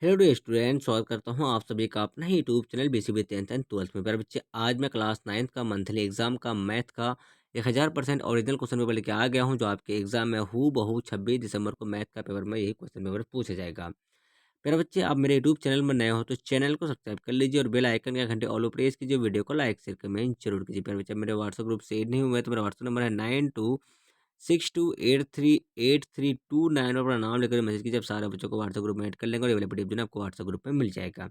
Hello dear student, स्वागत करता हूँ आप सभी का अपना ही YouTube channel BCB 10th and 12th में। प्यारे बच्चे, आज मैं क्लास 9th का मंथली एग्जाम का मैथ का 1000% ओरिजिनल क्वेश्चन पेपर लेके आ गया हूँ, जो आपके एग्जाम में हूबहू 26 दिसंबर को मैथ का पेपर में यही क्वेश्चन पेपर पूछा जाएगा। प्यारे बच्चे, आप मेरे यूट्यूब चैनल में नए हो तो चैनल को सब्सक्राइब कर लीजिए और बेल आइकन का घंटे ऑल प्रेस कीजिए, वीडियो को लाइक शेयर कमेंट जरूर कीजिए। प्यारे बच्चे, मेरे व्हाट्सएप ग्रुप से ऐड नहीं हुए तो मेरा व्हाट्सएप नंबर है 9262838329 और अपना नाम लेकर मैसेज कीजिए। आप सारे बच्चों को व्हाट्सएप ग्रुप में ऐड कर लेंगे और अवेलेबिलिटी जो है आपको व्हाट्सएप ग्रुप में मिल जाएगा।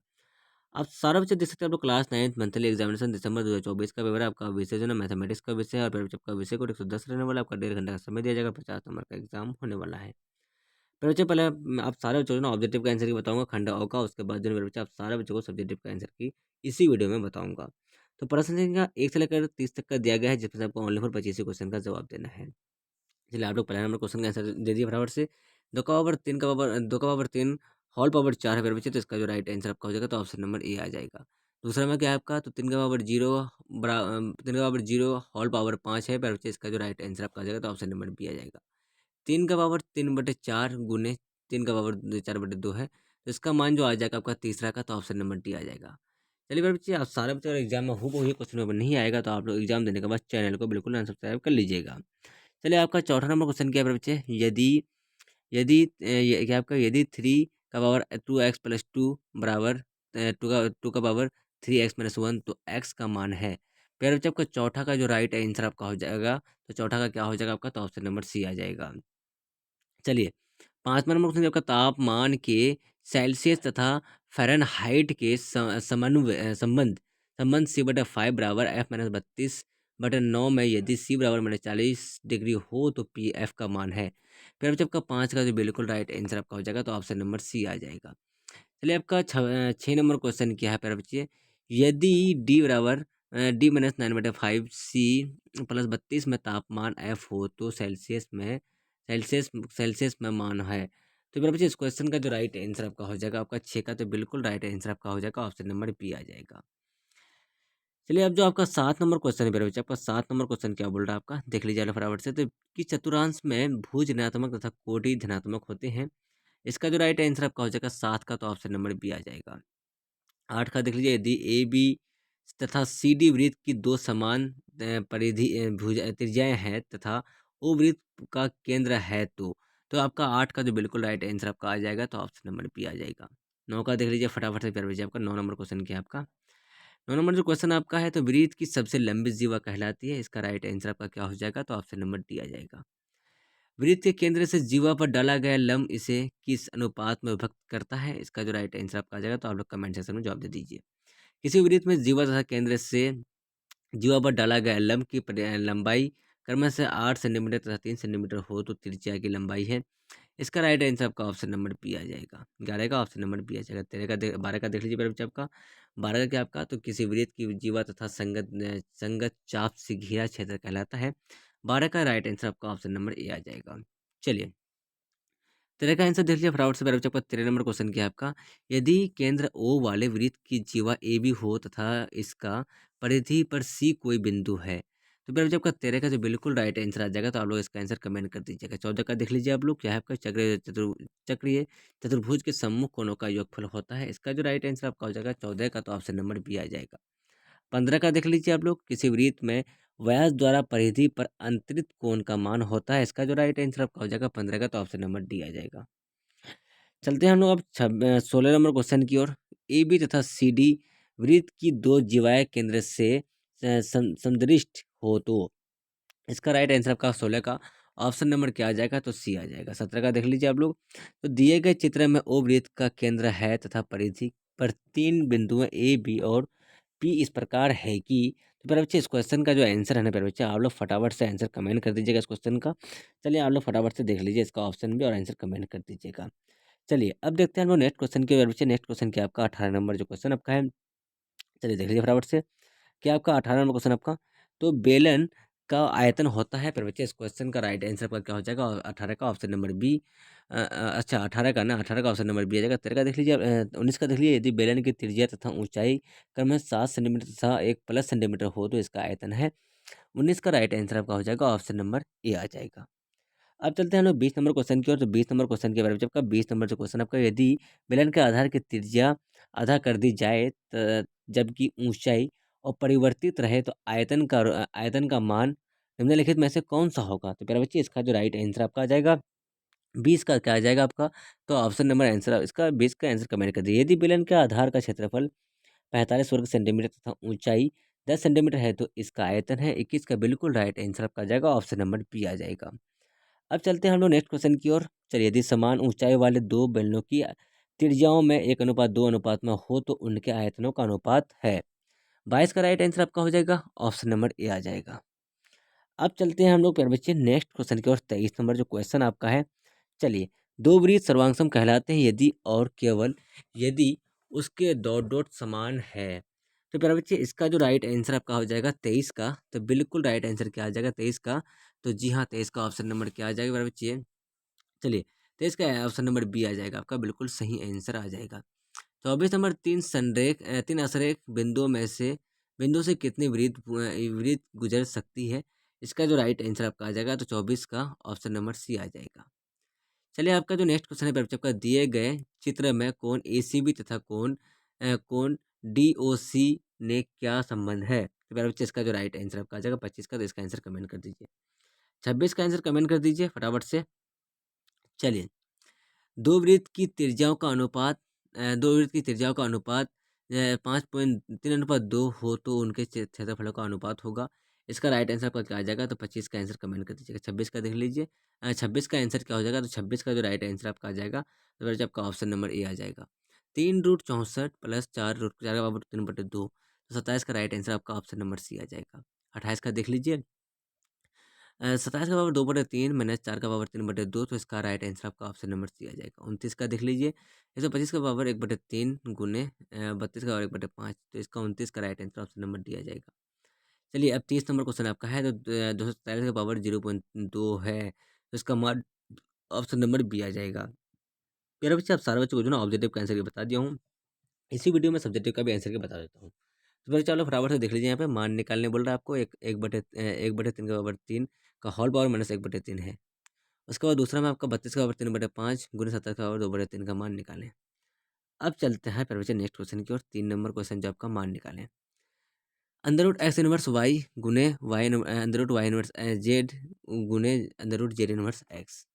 आप सारा बच्चे देख सकते हैं, आप लोग क्लास 9th मंथली एग्जामिनेशन दिसंबर 2024 का पेपर है। आपका विषय जो है मैथमेटिक्स का विषय है और फिर बच्चे आपका विषय को 110 रहने वाला है। आपका 1.5 घंटा का समय दिया जाएगा, 50 नंबर का एग्जाम होने वाला है। फिर बच्चे, पहले आप सारे बच्चों को ना ऑब्जेक्टिव का आंसर की बताऊंगा खंड अ का, उसके बाद जो है मेरे बच्चे आप सारे बच्चों को सब्जेक्टिव का आंसर की इसी वीडियो में बताऊंगा। तो प्रश्न संख्या 1 से लेकर 30 तक का दिया गया है, जिसमें से आपको ओनली फॉर 25 क्वेश्चन का जवाब देना है। चलिए, आप लोग पहला नंबर क्वेश्चन का आंसर दे दिए फटाफट से। 2 का पावर 3 होल पावर 4 है मेरे बच्चे, तो इसका जो राइट आंसर आपका हो जाएगा तो ऑप्शन नंबर ए आ जाएगा। दूसरा में क्या है आपका, तो 3 का पावर 0 होल पावर 5 है मेरे बच्चे, इसका जो राइट आंसर आपका आ जाएगा तो ऑप्शन नंबर बी आ जाएगा। 3 का पावर 3/4 गुने 3 का पावर 4/2 है, तो इसका मान जो आ जाएगा आपका तीसरा का, तो ऑप्शन नंबर डी आ जाएगा। चलिए मेरे बच्चे, आप सारे बच्चे अगर एग्जाम में हूबहू ये क्वेश्चन पेपर नहीं आएगा तो आप लोग एग्जाम देने के बाद चैनल को बिल्कुल अनसब्सक्राइब कर लीजिएगा। चलिए, आपका चौथा नंबर क्वेश्चन क्या है मेरे बच्चे, यदि यदि क्या आपका, यदि 3 का पावर 2x+2 बराबर 2 का पावर 3x-1 तो x का मान है। प्यारे बच्चे, आपका चौथा का जो राइट आंसर आपका हो जाएगा, तो चौथा का क्या हो जाएगा आपका, तो ऑप्शन नंबर सी आ जाएगा। चलिए, 5वां नंबर क्वेश्चन, आपका तापमान के सेल्सियस तथा फ़ारेनहाइट के संबंध संबंध C/5 बराबर F-32/9 में यदि C बराबर -40 डिग्री हो तो पी एफ का मान है। फिर जब आपका 5 का जो बिल्कुल राइट आंसर आपका हो जाएगा तो ऑप्शन नंबर सी आ जाएगा। चलिए, आपका 6 नंबर क्वेश्चन क्या है प्यारे बच्चे, यदि D = 9/5 C + 32 में तापमान F हो तो सेल्सियस सेल्सियस में मान है। तो मेरे बच्चे, इस क्वेश्चन का जो राइट आंसर आपका हो जाएगा, आपका 6 का तो बिल्कुल राइट आंसर आपका हो जाएगा, ऑप्शन नंबर बी आ जाएगा। चलिए, अब जो आपका 7 नंबर क्वेश्चन है मेरे बच्चे, आपका 7 नंबर क्वेश्चन क्या बोल रहा है आपका, देख लीजिए वाला फटाफट से। तो कि चतुर्थांश में भुज ऋणात्मक तथा कोटि धनात्मक होते हैं, इसका जो राइट आंसर आपका हो जाएगा 7 का, तो ऑप्शन नंबर बी आ जाएगा। 8 का देख लीजिए, यदि ए बी तथा सी डी वृत्त की दो समान परिधि भुज त्रिज्याएं हैं तथा ओ वृत्त का केंद्र है तो आपका 8 का जो बिल्कुल राइट आंसर आपका आ जाएगा, तो ऑप्शन नंबर बी आ जाएगा। 9 का देख लीजिए फटाफट से प्यारे बच्चे, आपका 9 नंबर क्वेश्चन क्या है आपका, 9 नंबर जो क्वेश्चन आपका है, तो वृत्त की सबसे लंबी जीवा कहलाती है, इसका राइट आंसर आपका क्या हो जाएगा, तो ऑप्शन नंबर डी आ जाएगा। वृत्त के केंद्र से जीवा पर डाला गया लंब इसे किस अनुपात में विभक्त करता है, इसका जो राइट आंसर आपका आ जाएगा, तो आप लोग कमेंट सेक्शन में जवाब दे दीजिए। किसी वृत्त में जीवा तथा केंद्र से जीवा पर डाला गया लंब की लंबाई क्रमशः से 8 सेंटीमीटर तथा 3 सेंटीमीटर हो तो त्रिज्या की लंबाई है, इसका राइट आंसर आपका ऑप्शन नंबर बी आ जाएगा। 11 का ऑप्शन नंबर बी आ जाएगा। 12 का देख लीजिए मेरे बच्चे आपका, 12 का क्या आपका, तो किसी वृत्त की जीवा तथा संगत चाप से घिरा क्षेत्र कहलाता है, 12 का राइट आंसर आपका ऑप्शन नंबर ए आ जाएगा। चलिए, 13 का आंसर देख लीजिए फटाफट से मेरे बच्चे, आपका 13 नंबर क्वेश्चन क्या है आपका, यदि केंद्र ओ वाले वृत्त की जीवा ए बी हो तथा इसका परिधि पर सी कोई बिंदु है, तो मेरे बच्चे आपका 13 का जो बिल्कुल राइट आंसर आ जाएगा, तो आप लोग इसका आंसर कमेंट कर दीजिएगा। 14 का देख लीजिए आप लोग, क्या है आपका, चक्रीय चतुर्भुज के सम्मुख कोणों का योगफल होता है, इसका जो राइट आंसर आपका हो जाएगा 14 का, तो ऑप्शन नंबर बी आ जाएगा। 15 का देख लीजिए आप लोग, किसी वृत्त में व्यास द्वारा परिधि पर अंतरित कोण का मान होता है, इसका जो राइट आंसर आपका हो जाएगा 15 का, तो ऑप्शन नंबर डी आ जाएगा। चलते हैं हम लोग अब 16 नंबर क्वेश्चन की ओर। ए बी तथा सी डी वृत्त की दो जीवाएं केंद्र से समदृष्ट हो तो इसका राइट आंसर आपका 16 का ऑप्शन नंबर क्या आ जाएगा, तो सी आ जाएगा। 17 का देख लीजिए आप लोग, तो दिए गए चित्र में ओ वृत्त का केंद्र है तथा परिधि पर तीन बिंदुएं ए बी और पी इस प्रकार है कि, तो मेरे बच्चे, इस क्वेश्चन का जो आंसर है ना मेरे बच्चे, आप लोग फटाफट से आंसर कमेंट कर दीजिएगा इस क्वेश्चन का। चलिए, आप लोग फटाफट से देख लीजिए इसका ऑप्शन भी और आंसर कमेंट कर दीजिएगा। चलिए, अब देखते हैं हम लोग नेक्स्ट क्वेश्चन के बच्चे। नेक्स्ट क्वेश्चन क्या आपका 18 नंबर जो क्वेश्चन आपका है, चलिए देख लीजिए फटाफट से। क्या आपका 18 नंबर क्वेश्चन आपका, तो बेलन का आयतन होता है, पर बच्चे इस क्वेश्चन का राइट आंसर आपका क्या हो जाएगा, 18 का ऑप्शन नंबर बी। अच्छा, 18 का ना, 18 का ऑप्शन नंबर बी आ जाएगा। 13 का देख लीजिए, 19 का देख लीजिए, यदि बेलन की त्रिज्या तथा ऊंचाई क्रमशः 7 सेंटीमीटर तथा 1 प्लस सेंटीमीटर हो तो इसका आयतन है। 19 का राइट आंसर आपका हो जाएगा, ऑप्शन नंबर ए आ जाएगा। अब चलते हैं हम लोग 20 नंबर क्वेश्चन की ओर। तो 20 नंबर क्वेश्चन के बारे में आपका 20 नंबर जो क्वेश्चन आपका, यदि बेलन के आधार की त्रिज्या आधा कर दी जाए जबकि ऊंचाई और परिवर्तित रहे तो आयतन का मान निम्नलिखित में से कौन सा होगा। तो प्यारे बच्चे इसका जो राइट आंसर आपका आ जाएगा 20 का क्या आ जाएगा आपका। तो ऑप्शन नंबर आंसर इसका 20 का आंसर कमेंट कर दिए। यदि बेलन के आधार का क्षेत्रफल 45 वर्ग सेंटीमीटर तथा ऊंचाई 10 सेंटीमीटर है तो इसका आयतन है 21 का बिल्कुल राइट आंसर आपका आ जाएगा, ऑप्शन नंबर बी आ जाएगा। अब चलते हैं हम लोग नेक्स्ट क्वेश्चन की ओर। चलिए, यदि समान ऊंचाई वाले दो बेलनों की त्रिज्याओं में 1:2 अनुपात में हो तो उनके आयतनों का अनुपात है। 22 का राइट आंसर आपका हो जाएगा, ऑप्शन नंबर ए आ जाएगा। अब चलते हैं हम लोग प्यारे बच्चे नेक्स्ट क्वेश्चन की ओर। 23 नंबर जो क्वेश्चन आपका है, चलिए, दो वृत्त सर्वांगसम कहलाते हैं यदि और केवल यदि उसके डॉट डॉट समान है। तो प्यारे बच्चे इसका जो राइट आंसर आपका हो जाएगा 23 का। तो बिल्कुल राइट आंसर क्या आ जाएगा 23 का। तो जी हाँ, 23 का ऑप्शन नंबर क्या आ जाएगा प्यारे बच्चे। चलिए, 23 का ऑप्शन नंबर बी आ जाएगा आपका, बिल्कुल सही आंसर आ जाएगा। 24 नंबर, तीन असरेख बिंदु से कितनी वृत्त गुजर सकती है। इसका जो राइट आंसर आपका आ जाएगा तो 24 का ऑप्शन नंबर सी आ जाएगा। चलिए, आपका जो नेक्स्ट क्वेश्चन है परीक्षा का, दिए गए चित्र में कोण एसीबी तथा कोण डीओसी ने क्या संबंध है। तो प्यारे बच्चे इसका जो राइट आंसर आपका आ जाएगा 25 का। तो इसका आंसर कमेंट कर दीजिए। 26 का आंसर कमेंट कर दीजिए फटाफट से। चलिए, दो वृत्त की त्रिज्याओं का अनुपात 5.3:2 हो तो उनके क्षेत्रफलों का अनुपात होगा। इसका राइट आंसर आपका क्या आ जाएगा। तो 25 का आंसर कमेंट कर दीजिएगा। 26 का देख लीजिए। 26 का आंसर क्या हो जाएगा। तो 26 का जो राइट आंसर आपका आ जाएगा तो फिर आपका ऑप्शन नंबर ए आ जाएगा। 3√64 प्लस 4√3/2, तो 27 का राइट आंसर आपका ऑप्शन नंबर सी आ जाएगा। 28 का देख लीजिए। 27 का पावर 2/3 माइनस 4 का पावर 3/2, तो इसका राइट आंसर आपका ऑप्शन नंबर सी आ जाएगा। 29 का देख लीजिए। 125 का पावर 1/3 गुने 32 का पावर 1/5, तो इसका 29 का right answer option number D आ जाएगा। चलिए, अब 30 नंबर क्वेश्चन आपका है। तो 247 का पावर 0.2 है, तो इसका मान ऑप्शन नंबर बी आ जाएगा। मेरा बच्चे आप सारे बच्चों को जो ना ऑब्जेक्टिव का आंसर के बता दिया हूँ। इसी वीडियो में सब्जेक्टिव का भी आंसर के बता देता हूँ। तो फिर चलो फटाफट से देख लीजिए। यहाँ पे मान निकालने बोल रहा है आपको। 1/3 का पावर 3 का होल पावर माइनस 1/3 है। उसके बाद दूसरा में आपका 32 का पावर 3/5 गुने 70 का पावर 2/3 का मान निकालें। अब चलते हैं फिर बच्चे नेक्स्ट क्वेश्चन की ओर। 3 नंबर क्वेश्चन जो आपका मान निकालें। Under root X inverse Y गुने under root Y inverse Z गुने under root Z inverse X.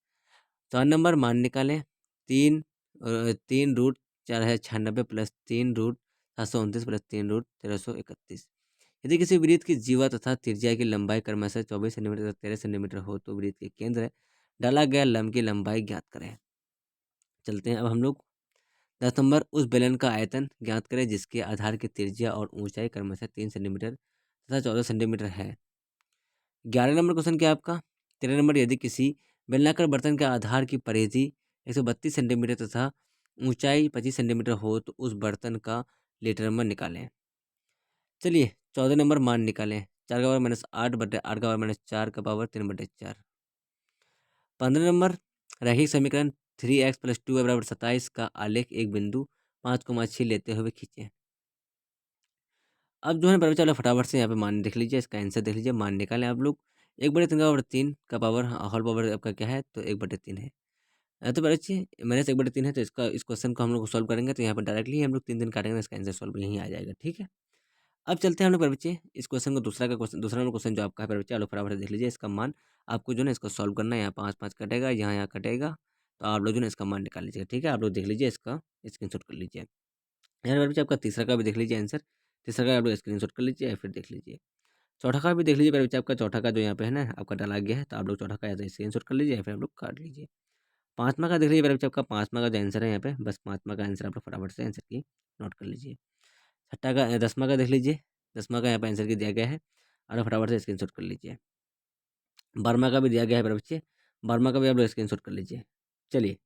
4 number मान निकालें। 3√496 प्लस 3√729 प्लस 3√1331। यदि किसी वृत्त की जीवा तथा त्रिज्या की लंबाई क्रमशः 24 सेंटीमीटर तथा 13 सेंटीमीटर हो तो वृत्त के केंद्र डाला गया लंब की लंबाई ज्ञात करें। चलते हैं अब हम लोग। 10 नंबर, उस बेलन का आयतन ज्ञात करें जिसके आधार की त्रिज्या और ऊंचाई क्रमशः 3 सेंटीमीटर तथा 14 सेंटीमीटर है। 11 नंबर क्वेश्चन क्या है आपका। 13 नंबर, यदि किसी बेलनाकार बर्तन के आधार की परिधि 132 सेंटीमीटर तथा ऊंचाई 25 सेंटीमीटर हो तो उस बर्तन का लीटर नंबर निकालें। चलिए, 14 नंबर मान निकालें। 4 का पावर माइनस 8/8 का पावर माइनस 4 का पावर 3/4। 15 नंबर, रैखिक समीकरण 3x प्लस 2y बराबर 27 का आलेख एक बिंदु 5,6 लेते हुए खींचे। अब जो है चलो फटाफट से यहाँ पे मान देख लीजिए। इसका आंसर देख लीजिए। मान निकालें आप लोग। 1/3 का पावर होल पावर आपका क्या है। तो 1/3 है। तो बच्चे माइनस 1/3 है। तो इस क्वेश्चन को हम लोग सॉल्व करेंगे तो यहाँ पर डायरेक्टली हम लोग 3 काटेंगे तो इसका आंसर सॉल्व यहीं आ जाएगा। ठीक है। अब चलते हैं हम लोग बच्चे इस क्वेश्चन को दूसरा नंबर क्वेश्चन जो आपका है बच्चे, आलो फटाफट से देख लीजिए। इसका मान आपको जो है इसको सॉल्व करना है। यहाँ 5 कटेगा, यहाँ कटेगा, तो आप लोग जो है इसका मान निकाल लीजिएगा। ठीक है, आप लोग देख लीजिए, इसका स्क्रीनशॉट कर लीजिए। यहाँ बच्चे आपका तीसरा का भी देख लीजिए आंसर। तीसरा का आप लोग स्क्रीनशॉट कर लीजिए या फिर देख लीजिए। चौथा का भी देख लीजिए बच्चे। आपका चौथा का जो यहाँ पे है ना आपका डाला गया है, तो आप लोग चौथा का स्क्रीनशॉट कर लीजिए या फिर आप लोग काट लीजिए। पाँचवा का देख लीजिए बच्चे। आपका पाँचवा का जो आंसर है यहाँ पे, बस पाँचवा का आंसर आप लोग फटाफट से आंसर की नोट कर लीजिए। छठा का 10वां का देख लीजिए। 10वां का यहाँ पे आंसर की दिया गया है और फटाफट से स्क्रीनशॉट कर लीजिए। 12वां का भी दिया गया है मेरे बच्चे। 12वां का भी आप लोग स्क्रीनशॉट कर लीजिए। चलिए,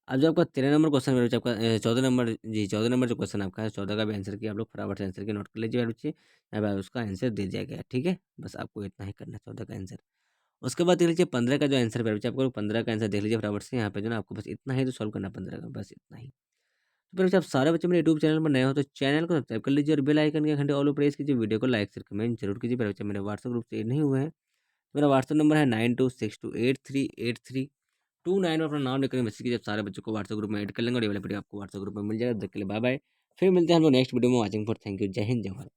अब जो आपका 13 नंबर क्वेश्चन मेरे बच्चे, आपका 14 नंबर, जी 14 नंबर जो क्वेश्चन आपका है, 14 का भी आंसर की आप लोग फटाफट से आंसर की नोट कर लीजिए मेरे बच्चे। यहाँ पे उसका आंसर दे दिया गया है। ठीक है, बस आपको इतना ही करना है 14 का आंसर। उसके बाद देख लीजिए 15 का जो आंसर है मेरे बच्चे। आपको 15 का आंसर देख लीजिए फटाफट से। यहाँ पे जो ना आपको बस इतना ही तो सॉल्व करना है 15 का, बस इतना ही। तो फिर बच्चे, आप सारे बच्चे मेरे यूट्यूब चैनल पर नए हो तो चैनल को सब्सक्राइब कर लीजिए और बेल आइकन के घंटे ऑल प्रेस कीजिए। वीडियो को लाइक शेयर कमेंट जरूर कीजिए। मेरे बच्चे मेरे व्हाट्सएप ग्रुप से नहीं हुए हैं मेरा व्हाट्सअप नंबर है 9262838329 में अपना नाम लिखकर मैसेज कीजिए। सारे बच्चों को व्हाट्सअप ग्रुप में ऐड कर लेंगे और ये वाला वीडियो आपको व्हाट्सअप ग्रुप में मिल जाएगा। देख के लिए बाय बाय। फिर मिलते हैं हम लोग नेक्स्ट वीडियो में। Watching for thank you. जय हिंद जय भारत।